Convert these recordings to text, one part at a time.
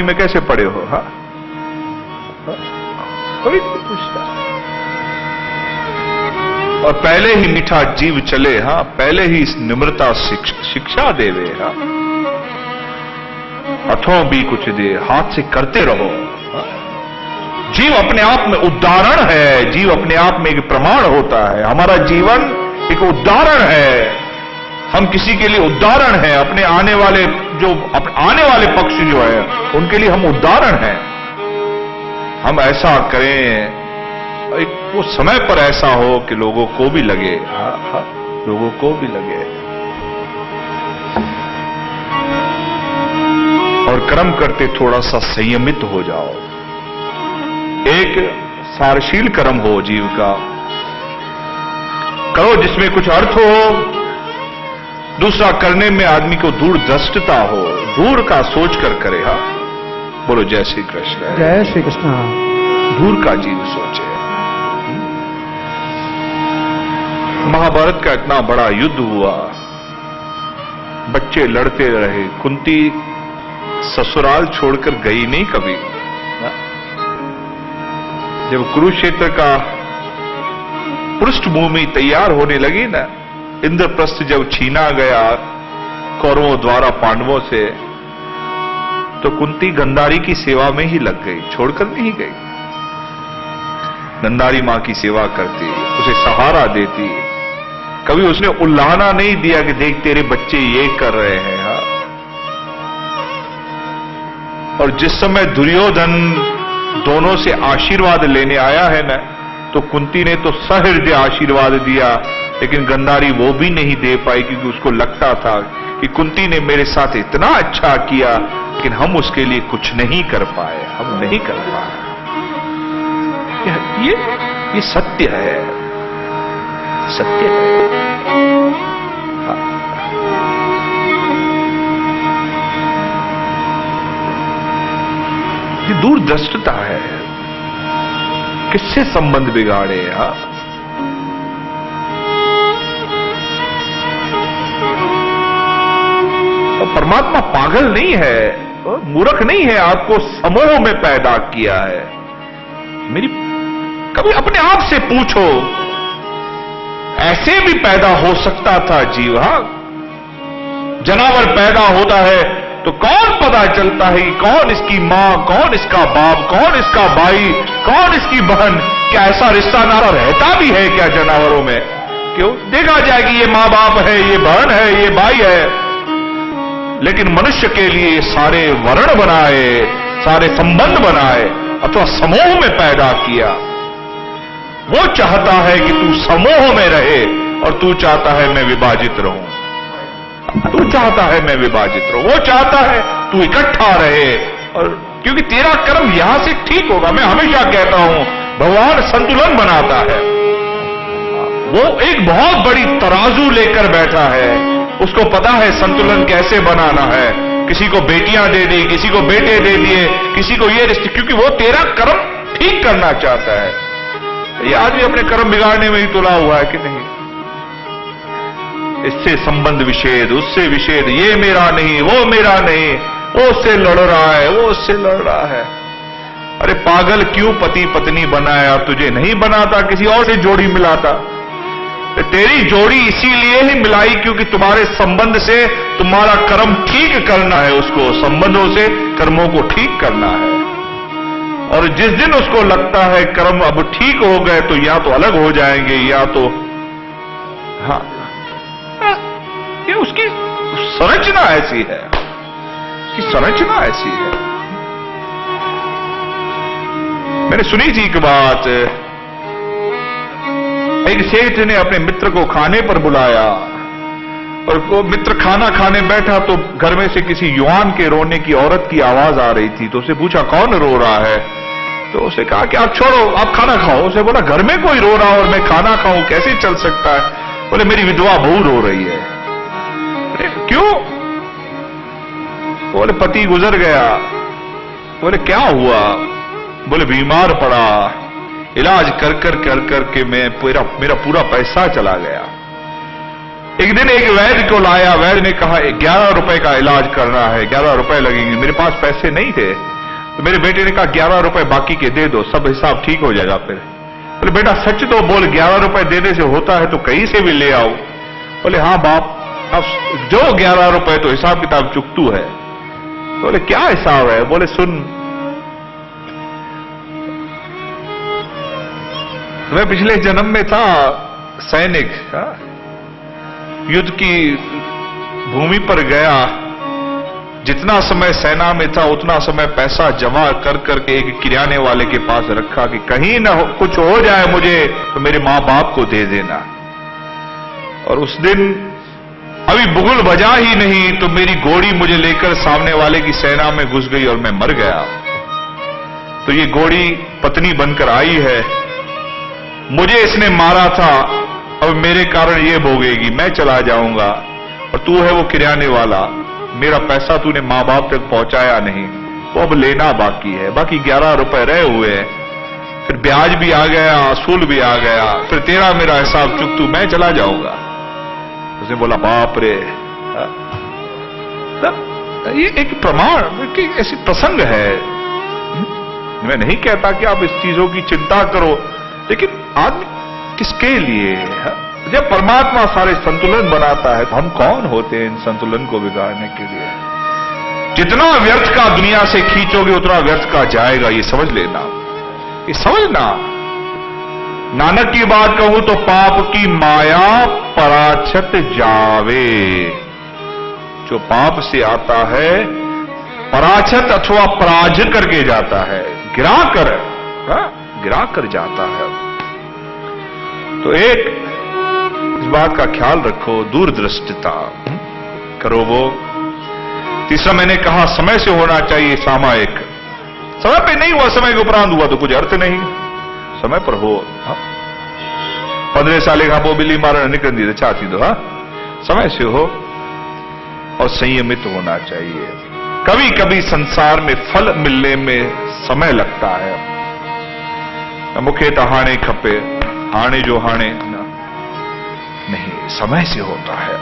में कैसे पड़े हो? हाँ, कोई नहीं पूछता। और पहले ही मीठा जीव चले, हाँ, पहले ही इस निम्रता शिक्षा देवे, हाँ, अथों भी कुछ दे, हाथ से करते रहो। हाँ? जीव अपने आप में उदाहरण है, जीव अपने आप में एक प्रमाण होता है। हमारा जीवन एक उदाहरण है, हम किसी के लिए उदाहरण है, अपने आने वाले पक्ष जो है उनके लिए हम उदाहरण हैं। हम ऐसा करें, वो समय पर ऐसा हो कि लोगों को भी लगे, हाँ, लोगों को भी लगे। और कर्म करते थोड़ा सा संयमित हो जाओ। एक सारशील कर्म हो जीव का, करो जिसमें कुछ अर्थ हो। दूसरा, करने में आदमी को दूरदृष्टता हो, दूर का सोच कर करे। हाँ, बोलो जय श्री कृष्ण। जय श्री कृष्ण। दूर का जीव सोचे। महाभारत का इतना बड़ा युद्ध हुआ, बच्चे लड़ते रहे, कुंती ससुराल छोड़कर गई नहीं कभी। जब कुरुक्षेत्र का पृष्ठभूमि तैयार होने लगी ना, इंद्रप्रस्थ जब छीना गया कौरवों द्वारा पांडवों से, तो कुंती गंधारी की सेवा में ही लग गई, छोड़कर नहीं गई। गंधारी मां की सेवा करती, उसे सहारा देती, कभी उसने उल्लाहना नहीं दिया कि देख तेरे बच्चे ये कर रहे हैं। हाँ? और जिस समय दुर्योधन दोनों से आशीर्वाद लेने आया है ना, तो कुंती ने तो सहृदय आशीर्वाद दिया, लेकिन गंधारी वो भी नहीं दे पाई, क्योंकि उसको लगता था कि कुंती ने मेरे साथ इतना अच्छा किया, लेकिन हम उसके लिए कुछ नहीं कर पाए, हम नहीं कर पाए। ये सत्य है, सत्य है। हाँ। ये दूरदृष्टता है, किससे संबंध बिगाड़े। हाँ, परमात्मा पागल नहीं है, मूर्ख नहीं है, आपको समूह में पैदा किया है। कभी अपने आप से पूछो, ऐसे भी पैदा हो सकता था जीव। हाँ, जानवर पैदा होता है तो कौन पता चलता है कि कौन इसकी मां, कौन इसका बाप, कौन इसका भाई, कौन इसकी बहन। क्या ऐसा रिश्ता नाता रहता भी है क्या जानवरों में? क्यों? देखा जाए कि ये मां बाप है, ये बहन है, ये भाई है, लेकिन मनुष्य के लिए सारे वर्ण बनाए, सारे संबंध बनाए, अथवा समूह में पैदा किया। वो चाहता है कि तू समूह में रहे, और तू चाहता है मैं विभाजित रहूं। तू चाहता है मैं विभाजित रहूं, वो चाहता है तू इकट्ठा रहे। और क्योंकि तेरा कर्म यहां से ठीक होगा। मैं हमेशा कहता हूं, भगवान संतुलन बनाता है। वो एक बहुत बड़ी तराजू लेकर बैठा है, उसको पता है संतुलन कैसे बनाना है। किसी को बेटियां दे दी, किसी को बेटे दे दिए, किसी को ये रिश्ते, क्योंकि वो तेरा कर्म ठीक करना चाहता है। ये आदमी अपने कर्म बिगाड़ने में ही तुला हुआ है कि नहीं? इससे संबंध विच्छेद, उससे विच्छेद, ये मेरा नहीं, वो मेरा नहीं, वो उससे लड़ रहा है, वो उससे लड़ रहा है। अरे पागल, क्यों पति पत्नी बनाया? तुझे नहीं बनाता, किसी और से जोड़ी मिलाता। तेरी जोड़ी इसीलिए ही मिलाई क्योंकि तुम्हारे संबंध से तुम्हारा कर्म ठीक करना है, उसको संबंधों से कर्मों को ठीक करना है। और जिस दिन उसको लगता है कर्म अब ठीक हो गए, तो या तो अलग हो जाएंगे, या तो हाँ, ये उसकी संरचना ऐसी है, उसकी संरचना ऐसी है। मैंने सुनी थी एक बात, एक सेठ ने अपने मित्र को खाने पर बुलाया, और वो मित्र खाना खाने बैठा तो घर में से किसी युवान के रोने की औरत की आवाज आ रही थी। तो उसे पूछा कौन रो रहा है? तो उसे कहा कि आप छोड़ो, आप खाना खाओ। उसे बोला घर में कोई रो रहा और मैं खाना खाऊं, कैसे चल सकता है? बोले मेरी विधवा बहू रो रही है। क्यों? बोले पति गुजर गया। बोले क्या हुआ? बोले बीमार पड़ा, इलाज कर कर के मेरा पूरा पैसा चला गया। एक दिन एक वैद्य को लाया, वैद्य ने कहा 11 रुपए का इलाज करना है, 11 रुपए लगेंगे। मेरे पास पैसे नहीं थे। तो मेरे बेटे ने कहा 11 रुपए बाकी के दे दो, सब हिसाब ठीक हो जाएगा फिर। बोले बेटा सच तो बोल, 11 रुपए देने से होता है तो कहीं से भी ले आओ। बोले हाँ बाप, अब जो 11 रुपए तो हिसाब किताब चुकतू है। बोले क्या हिसाब है? बोले सुन, मैं पिछले जन्म में था सैनिक, युद्ध की भूमि पर गया, जितना समय सेना में था उतना समय पैसा जमा कर करके एक किराने वाले के पास रखा कि कहीं ना कुछ हो जाए मुझे तो मेरे मां बाप को दे देना। और उस दिन अभी बुगुल बजा ही नहीं तो मेरी घोड़ी मुझे लेकर सामने वाले की सेना में घुस गई और मैं मर गया। तो ये घोड़ी पत्नी बनकर आई है, मुझे इसने मारा था, अब मेरे कारण ये भोगेगी, मैं चला जाऊंगा और तू है वो किराने वाला, मेरा पैसा तूने मां बाप तक पहुंचाया नहीं, वो अब लेना बाकी है, बाकी 11 रुपए रहे हुए हैं, फिर ब्याज भी आ गया, असूल भी आ गया, फिर तेरा मेरा हिसाब चुक तू, मैं चला जाऊंगा। उसने बोला बाप रे, ये एक प्रमाण कि ऐसी प्रसंग है। मैं नहीं कहता कि आप इस चीजों की चिंता करो, लेकिन आदमी किसके लिए? जब परमात्मा सारे संतुलन बनाता है तो हम कौन होते हैं इन संतुलन को बिगाड़ने के लिए? जितना व्यर्थ का दुनिया से खींचोगे उतना व्यर्थ का जाएगा, ये समझ लेना, ये समझना। नानक की बात कहूं तो पाप की माया पराछत जावे, जो पाप से आता है पराछत अथवा पराज करके जाता है, गिरा कर जाता है। तो एक इस बात का ख्याल रखो, दूरदृष्टिता करो। वो तीसरा मैंने कहा समय से होना चाहिए सामायिक, समय पे नहीं हुआ, समय के उपरांत हुआ तो कुछ अर्थ नहीं, समय पर हो। 15 साल का वो बिल्ली मारा निकल दी चाहती दो, समय से हो और संयमित होना चाहिए। कभी कभी संसार में फल मिलने में समय लगता है, मुखे तो हाणे खपे, हाणे जो हाणे नहीं, समय से होता है,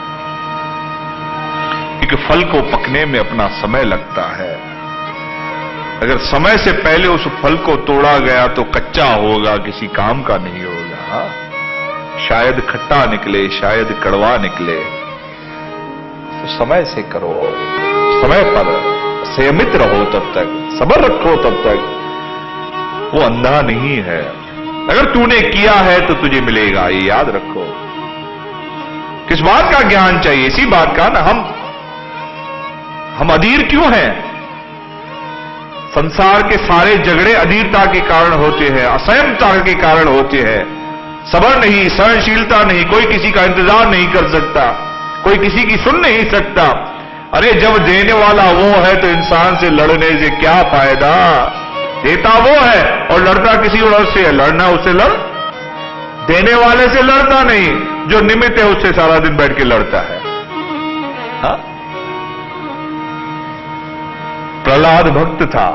क्योंकि फल को पकने में अपना समय लगता है। अगर समय से पहले उस फल को तोड़ा गया तो कच्चा होगा, किसी काम का नहीं होगा, शायद खट्टा निकले, शायद कड़वा निकले। तो समय से करो, समय पर संयमित रहो, तब तक सब्र रखो, तब तक वो अंधा नहीं है। अगर तूने किया है तो तुझे मिलेगा, ये याद रखो। किस बात का ज्ञान चाहिए? इसी बात का ना, हम अधीर क्यों हैं? संसार के सारे झगड़े अधीरता के कारण होते हैं, असंयमता के कारण होते हैं। सब्र नहीं, सहनशीलता नहीं, कोई किसी का इंतजार नहीं कर सकता, कोई किसी की सुन नहीं सकता। अरे जब देने वाला वो है तो इंसान से लड़ने से क्या फायदा? देता वो है और लड़ता किसी और से है, लड़ना उससे लड़, देने वाले से लड़ता नहीं, जो निमित्त है उससे सारा दिन बैठ के लड़ता है। प्रहलाद भक्त था,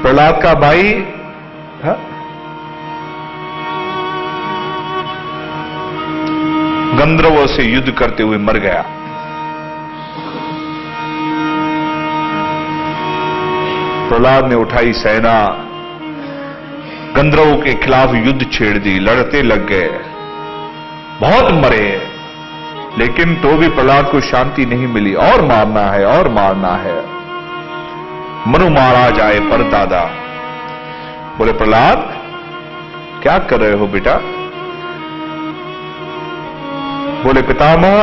प्रहलाद का भाई गंधर्वों से युद्ध करते हुए मर गया। प्रहलाद ने उठाई सेना, गंधर्वों के खिलाफ युद्ध छेड़ दी, लड़ते लग गए, बहुत मरे, लेकिन तो भी प्रहलाद को शांति नहीं मिली, और मारना है और मारना है। मनु महाराज आए पर दादा, बोले प्रहलाद क्या कर रहे हो बेटा? बोले पितामह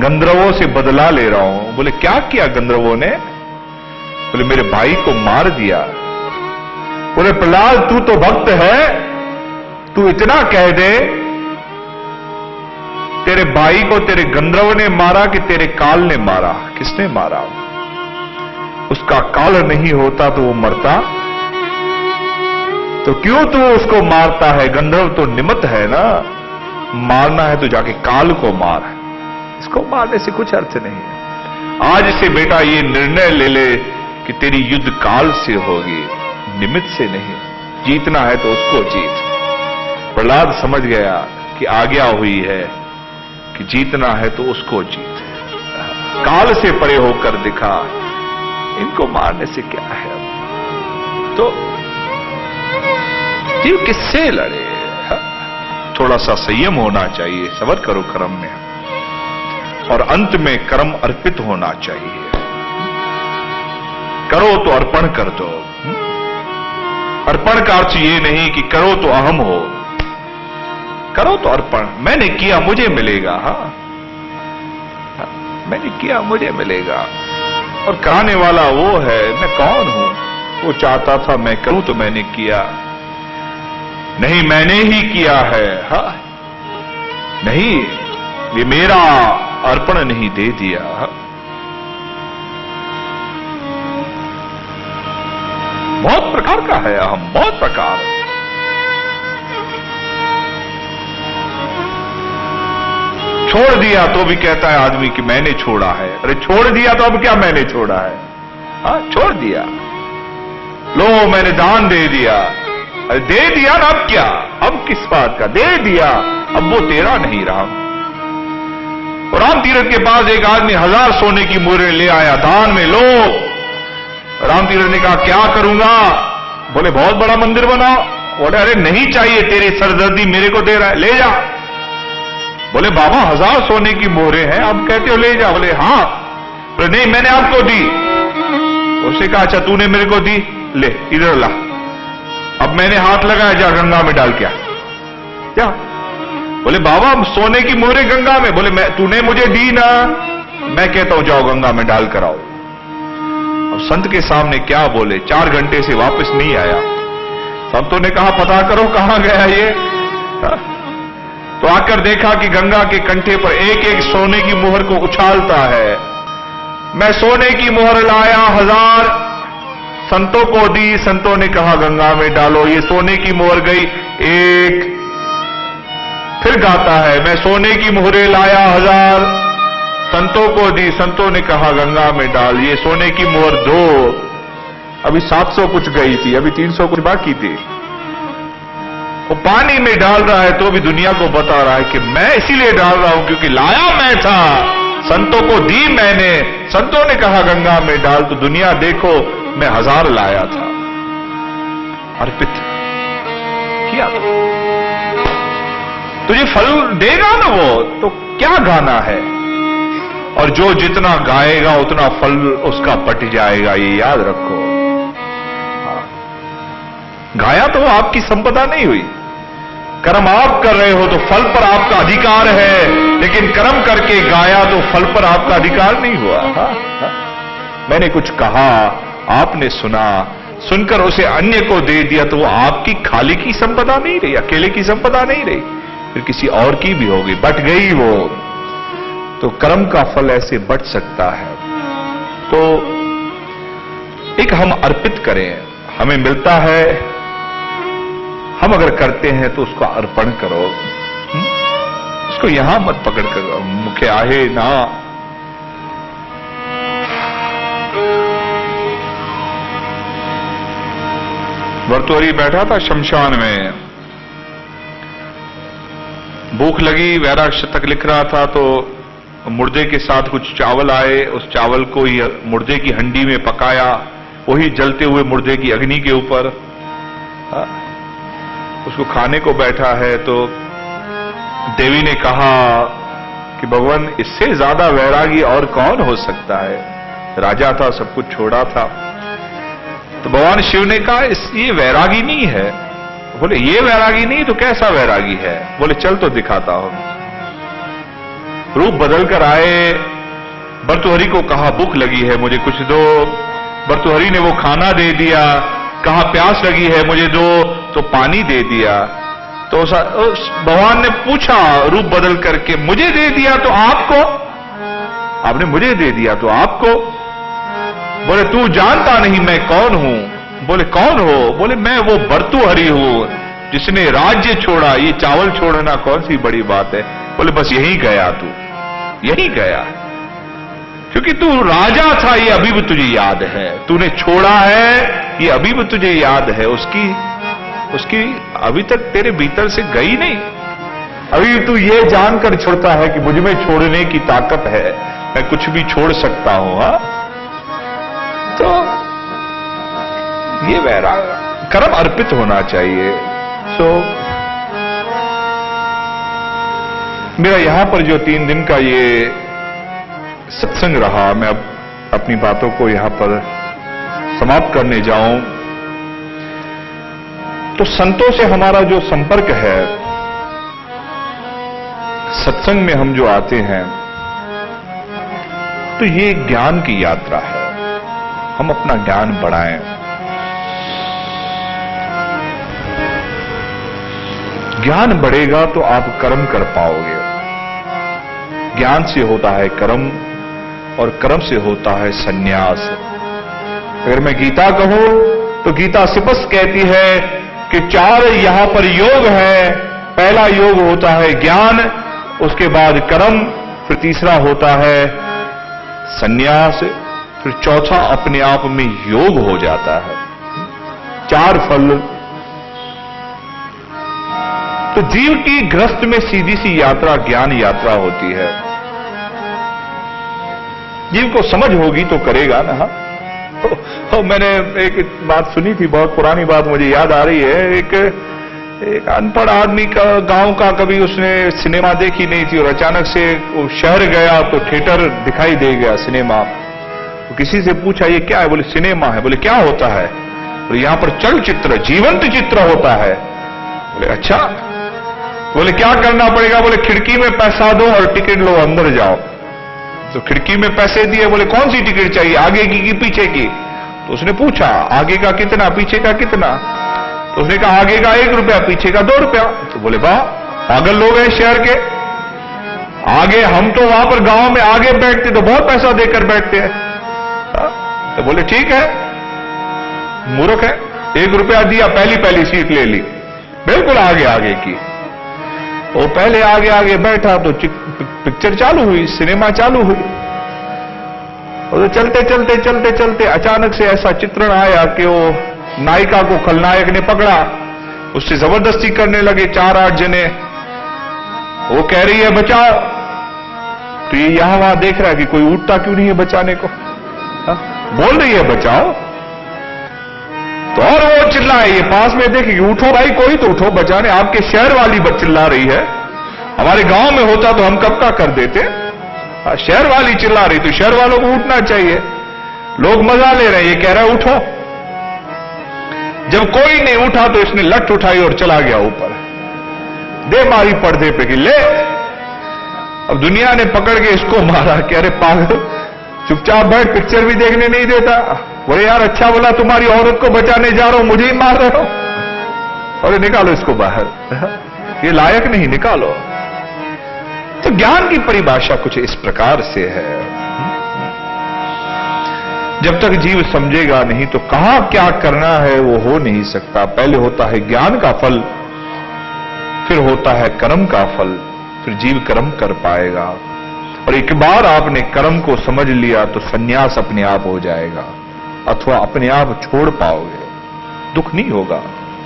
गंधर्वों से बदला ले रहा हूं। बोले क्या किया गंधर्वों ने? बोले मेरे भाई को मार दिया। बोले प्रहलाद तू तो भक्त है, तू इतना कह दे, तेरे भाई को तेरे गंधर्व ने मारा कि तेरे काल ने मारा? किसने मारा? उसका काल नहीं होता तो वो मरता, तो क्यों तू उसको मारता है? गंधर्व तो निमित्त है ना, मारना है तो जाके काल को मार, इसको मारने से कुछ अर्थ नहीं है। आज से बेटा ये निर्णय ले ले कि तेरी युद्ध काल से होगी, निमित्त से नहीं। जीतना है तो उसको जीत। प्रहलाद समझ गया कि आज्ञा हुई है कि जीतना है तो उसको जीत, काल से परे होकर दिखा। इनको मारने से क्या है। तो जीव किससे लड़े? थोड़ा सा संयम होना चाहिए, सबर करो कर्म में, और अंत में कर्म अर्पित होना चाहिए। करो तो अर्पण कर दो। अर्पण का अर्थ ये नहीं कि करो तो अहम हो, करो तो अर्पण। मैंने किया मुझे मिलेगा, मैंने किया मुझे मिलेगा, और कराने वाला वो है, मैं कौन हूं। वो चाहता था मैं करूं तो मैंने किया, नहीं मैंने ही किया है। नहीं, ये मेरा अर्पण नहीं दे दिया। बहुत प्रकार का है अहम, बहुत प्रकार। छोड़ दिया तो भी कहता है आदमी कि मैंने छोड़ा है। अरे छोड़ दिया तो अब क्या मैंने छोड़ा है? छोड़ दिया, लो मैंने दान दे दिया। अरे दे दिया ना, अब क्या, अब किस बात का? दे दिया, अब वो तेरा नहीं रहा। और राम तीरथ के पास एक आदमी 1000 सोने की मोहरें ले आया, दान में लो। राम तीरथ ने कहा क्या करूंगा? बोले बहुत बड़ा मंदिर बनाओ। बोले अरे नहीं चाहिए, तेरी सरदर्दी मेरे को दे रहा है, ले जा। बोले बाबा 1000 सोने की मोहरें हैं, आप कहते हो ले जा। बोले हाँ। बोले नहीं मैंने आपको दी। उसने कहा अच्छा तूने मेरे को दी, ले इधर ला। अब मैंने हाथ लगाया, जा गंगा में डाल क्या क्या? बोले बाबा सोने की मोहरें गंगा में। बोले मैं, तूने मुझे दी ना, मैं कहता हूं जाओ गंगा में डाल कर आओ। अब संत के सामने क्या बोले? 4 घंटे से वापस नहीं आया। संतों ने कहा पता करो कहां गया ये। तो आकर देखा कि गंगा के कंठे पर एक एक सोने की मोहर को उछालता है। मैं सोने की मोहर लाया 1000, संतों को दी, संतों ने कहा गंगा में डालो। ये सोने की मोहर गई 1, फिर गाता है मैं सोने की मोहरें लाया 1000, संतों को दी, संतों ने कहा गंगा में डाल। ये सोने की मोहर 2, अभी 700 कुछ गई थी, अभी 300 कुछ बाकी थी। वो पानी में डाल रहा है तो भी दुनिया को बता रहा है कि मैं इसीलिए डाल रहा हूं क्योंकि लाया मैं था, संतों को दी मैंने, संतों ने कहा गंगा में डाल। तो दुनिया देखो मैं 1000 लाया था, अर्पित किया। तुझे फल देगा ना वो, तो क्या गाना है। और जो जितना गाएगा उतना फल उसका बट जाएगा, ये याद रखो। गाया तो आपकी संपदा नहीं हुई। कर्म आप कर रहे हो तो फल पर आपका अधिकार है, लेकिन कर्म करके गाया तो फल पर आपका अधिकार नहीं हुआ। मैंने कुछ कहा, आपने सुना, सुनकर उसे अन्य को दे दिया तो वो आपकी खाली की संपदा नहीं रही, अकेले की संपदा नहीं रही, फिर किसी और की भी होगी, बट गई वो। तो कर्म का फल ऐसे बट सकता है। तो एक हम अर्पित करें, हमें मिलता है, हम अगर करते हैं तो उसको अर्पण करो। उसको यहां मत पकड़ कर मुखे आहे ना। भर्तृहरि बैठा था शमशान में, भूख लगी, वैराग शतक लिख रहा था, तो मुर्दे के साथ कुछ चावल आए, उस चावल को ही मुर्दे की हंडी में पकाया, वही जलते हुए मुर्दे की अग्नि के ऊपर उसको खाने को बैठा है। तो देवी ने कहा कि भगवान इससे ज्यादा वैरागी और कौन हो सकता है, राजा था, सब कुछ छोड़ा था। तो भगवान शिव ने कहा ये वैरागी नहीं है। बोले ये वैरागी नहीं तो कैसा वैरागी है? बोले चल तो दिखाता हूं। रूप बदल कर आए, भर्तृहरि को कहा भूख लगी है मुझे कुछ दो। भर्तृहरि ने वो खाना दे दिया, कहा प्यास लगी है मुझे दो, तो पानी दे दिया। तो भगवान ने पूछा रूप बदल करके, मुझे दे दिया तो आपको? आपने मुझे दे दिया तो आपको? बोले तू जानता नहीं मैं कौन हूं। बोले कौन हो? बोले मैं वो भर्तृहरि हूं जिसने राज्य छोड़ा, ये चावल छोड़ना कौन सी बड़ी बात है। बोले बस यही गया, तू यही गया, क्योंकि तू राजा था ये अभी भी तुझे याद है, तूने छोड़ा है ये अभी भी तुझे याद है, उसकी अभी तक तेरे भीतर से गई नहीं। अभी तू ये जानकर छोड़ता है कि मुझ में छोड़ने की ताकत है, मैं कुछ भी छोड़ सकता हूं। तो ये मेरा कर्म अर्पित होना चाहिए। मेरा यहां पर जो 3 दिन का ये सत्संग रहा, मैं अब अपनी बातों को यहां पर समाप्त करने जाऊं तो संतों से हमारा जो संपर्क है, सत्संग में हम जो आते हैं, तो ये ज्ञान की यात्रा है। हम अपना ज्ञान बढ़ाएं। ज्ञान बढ़ेगा तो आप कर्म कर पाओगे। ज्ञान से होता है कर्म और कर्म से होता है सन्यास। अगर मैं गीता कहूं तो गीता स्पष्ट कहती है कि 4 यहां पर योग है। पहला योग होता है ज्ञान, उसके बाद कर्म, फिर तीसरा होता है सन्यास, फिर चौथा अपने आप में योग हो जाता है। 4 फल। तो जीव की गृहस्थ में सीधी सी यात्रा ज्ञान यात्रा होती है। जीव को समझ होगी तो करेगा ना। मैंने एक बात सुनी थी, बहुत पुरानी बात मुझे याद आ रही है। एक अनपढ़ आदमी का, गांव का, कभी उसने सिनेमा देखी नहीं थी और अचानक से वो शहर गया तो थिएटर दिखाई दे गया, सिनेमा। तो किसी से पूछा ये क्या है? बोले सिनेमा है। बोले क्या होता है? बोले यहां पर चलचित्र, जीवंत चित्र होता है। बोले अच्छा। बोले क्या करना पड़ेगा? बोले खिड़की में पैसा दो और टिकट लो, अंदर जाओ। तो खिड़की में पैसे दिए। बोले कौन सी टिकट चाहिए, आगे की कि पीछे की? तो उसने पूछा आगे का कितना, पीछे का कितना? तो उसने कहा आगे का 1 रुपया, पीछे का 2 रुपया। तो बोले वाह, पागल लोग हैं शहर के। आगे हम तो वहां पर गांव में आगे बैठते तो बहुत पैसा देकर बैठते हैं। तो बोले ठीक है, मूर्ख है। 1 रुपया दिया, पहली सीट ले ली, बिल्कुल आगे आगे की। वो पहले आगे आगे बैठा तो पिक्चर चालू हुई, सिनेमा चालू हुई। और तो चलते चलते चलते चलते अचानक से ऐसा चित्रण आया कि वो नायिका को खलनायक ने पकड़ा, उससे जबरदस्ती करने लगे 4-8 जने। वो कह रही है बचाओ, तो ये यहां वहां देख रहा है कि कोई उठता क्यों नहीं है बचाने को। बोल रही है बचाओ, तो और वो चिल्लाए, ये पास में देखे कि उठो भाई, कोई तो उठो बचाने। आपके शहर वाली चिल्ला रही है, हमारे गांव में होता तो हम कब का कर देते। शहर वाली चिल्ला रही, तो शहर वालों को उठना चाहिए। लोग मजा ले रहे हैं, ये कह रहा है उठो। जब कोई नहीं उठा तो इसने लठ उठाई और चला गया ऊपर, दे मारी पर्दे पे कि ले। अब दुनिया ने पकड़ के इसको मारा कि अरे पागल, चुपचाप बैठ, पिक्चर भी देखने नहीं देता। बोले यार अच्छा बोला, तुम्हारी औरत को बचाने जा रहा हूं, मुझे ही मार रहे हो। अरे निकालो इसको बाहर, ये लायक नहीं, निकालो। तो ज्ञान की परिभाषा कुछ इस प्रकार से है। जब तक जीव समझेगा नहीं तो कहां क्या करना है वो हो नहीं सकता। पहले होता है ज्ञान का फल, फिर होता है कर्म का फल, फिर जीव कर्म कर पाएगा। और एक बार आपने कर्म को समझ लिया तो सन्यास अपने आप हो जाएगा, अथवा अपने आप छोड़ पाओगे। दुख नहीं होगा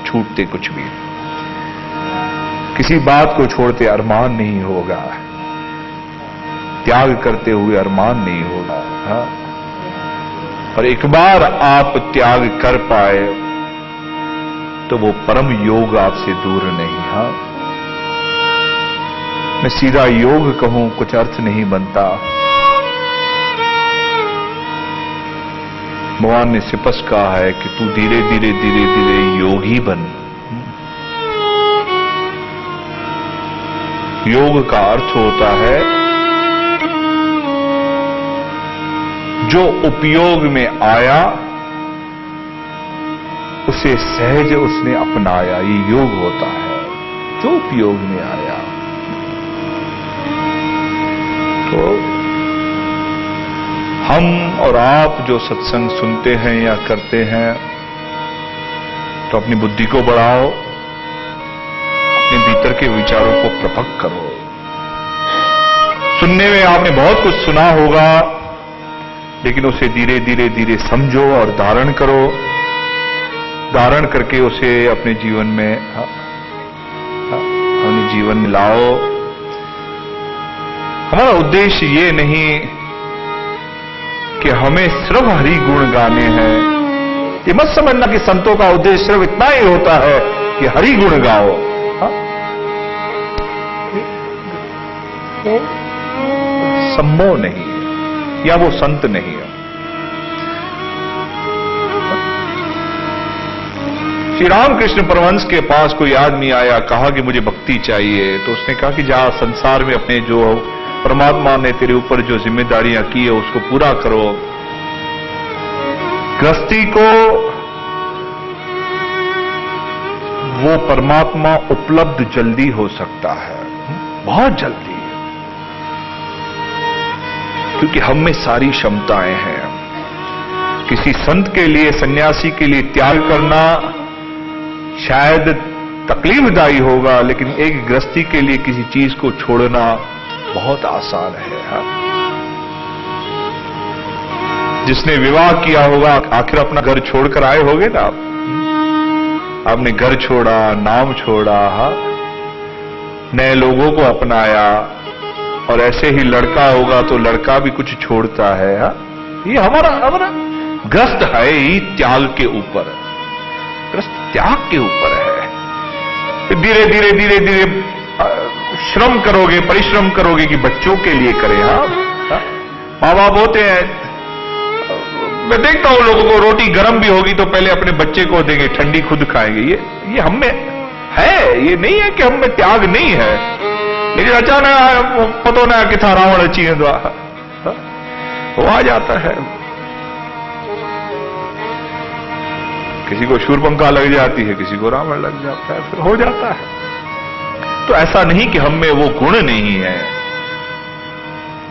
छूटते कुछ भी, किसी बात को छोड़ते अरमान नहीं होगा, त्याग करते हुए अरमान नहीं होगा। हाँ? और एक बार आप त्याग कर पाए तो वो परम योग आपसे दूर नहीं। हाँ, मैं सीधा योग कहूं कुछ अर्थ नहीं बनता। भगवान ने स्पष्ट कहा है कि तू धीरे धीरे धीरे धीरे योगी बन। योग का अर्थ होता है जो उपयोग में आया उसे सहज उसने अपनाया, ये योग होता है। जो उपयोग में आया, तो हम और आप जो सत्संग सुनते हैं या करते हैं, तो अपनी बुद्धि को बढ़ाओ, अपने भीतर के विचारों को प्रपक करो। सुनने में आपने बहुत कुछ सुना होगा, लेकिन उसे धीरे धीरे धीरे समझो और धारण करो। धारण करके उसे अपने जीवन में लाओ। हमारा उद्देश्य ये नहीं कि हमें सिर्फ हरि गुण गाने हैं, ये मत समझना कि संतों का उद्देश्य सिर्फ इतना ही होता है कि हरि गुण गाओ। हाँ? संभव नहीं है, या वो संत नहीं है। श्री रामकृष्ण परमहंस के पास कोई आदमी आया, कहा कि मुझे भक्ति चाहिए। तो उसने कहा कि जा संसार में अपने जो परमात्मा ने तेरे ऊपर जो जिम्मेदारियां की है उसको पूरा करो। गृहस्थी को वो परमात्मा उपलब्ध जल्दी हो सकता है, बहुत जल्दी, क्योंकि हम में सारी क्षमताएं हैं। किसी संत के लिए, सन्यासी के लिए त्याग करना शायद तकलीफदायी होगा, लेकिन एक गृहस्थी के लिए किसी चीज को छोड़ना बहुत आसान है। हाँ? जिसने विवाह किया होगा, आखिर अपना घर छोड़कर आए होगे ना आप। आपने घर छोड़ा, नाम छोड़ा, हाँ? नए लोगों को अपनाया, और ऐसे ही लड़का होगा तो लड़का भी कुछ छोड़ता है। हाँ? ये हमारा ग्रस्त है ही त्याग के ऊपर, ग्रस्त त्याग के ऊपर है। धीरे धीरे धीरे धीरे श्रम करोगे, परिश्रम करोगे कि बच्चों के लिए करें। हाँ? माँ बाप होते हैं, मैं देखता हूं लोगों को, रोटी गर्म भी होगी तो पहले अपने बच्चे को देंगे, ठंडी खुद खाएंगे। ये हम में है, ये नहीं है कि हम में त्याग नहीं है। लेकिन अचानक पतो ना कि था रावण अच्छी है, वो आ जाता है। किसी को शूरपंखा लग जाती है, किसी को रावण लग जाता है, फिर हो जाता है। तो ऐसा नहीं कि हम में वो गुण नहीं है,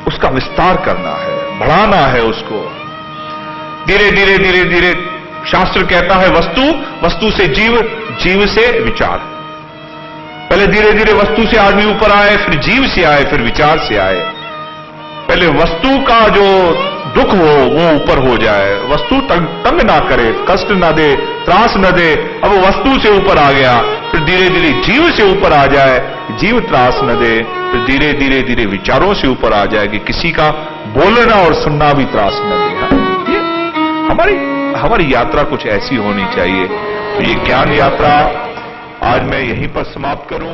उसका विस्तार करना है, बढ़ाना है उसको। धीरे धीरे धीरे धीरे शास्त्र कहता है वस्तु से जीव, जीव से विचार। पहले धीरे धीरे वस्तु से आदमी ऊपर आए, फिर जीव से आए, फिर विचार से आए। पहले वस्तु का जो दुख हो वो ऊपर हो जाए, वस्तु तंग ना करे, कष्ट ना दे, त्रास न दे। अब वो वस्तु से ऊपर आ गया, फिर धीरे धीरे जीव से ऊपर आ जाए, जीव त्रास न दे, फिर धीरे धीरे धीरे विचारों से ऊपर आ जाए कि किसी का बोलना और सुनना भी त्रास न दे। हमारी यात्रा कुछ ऐसी होनी चाहिए। तो ये ज्ञान यात्रा आज मैं यहीं पर समाप्त करूं।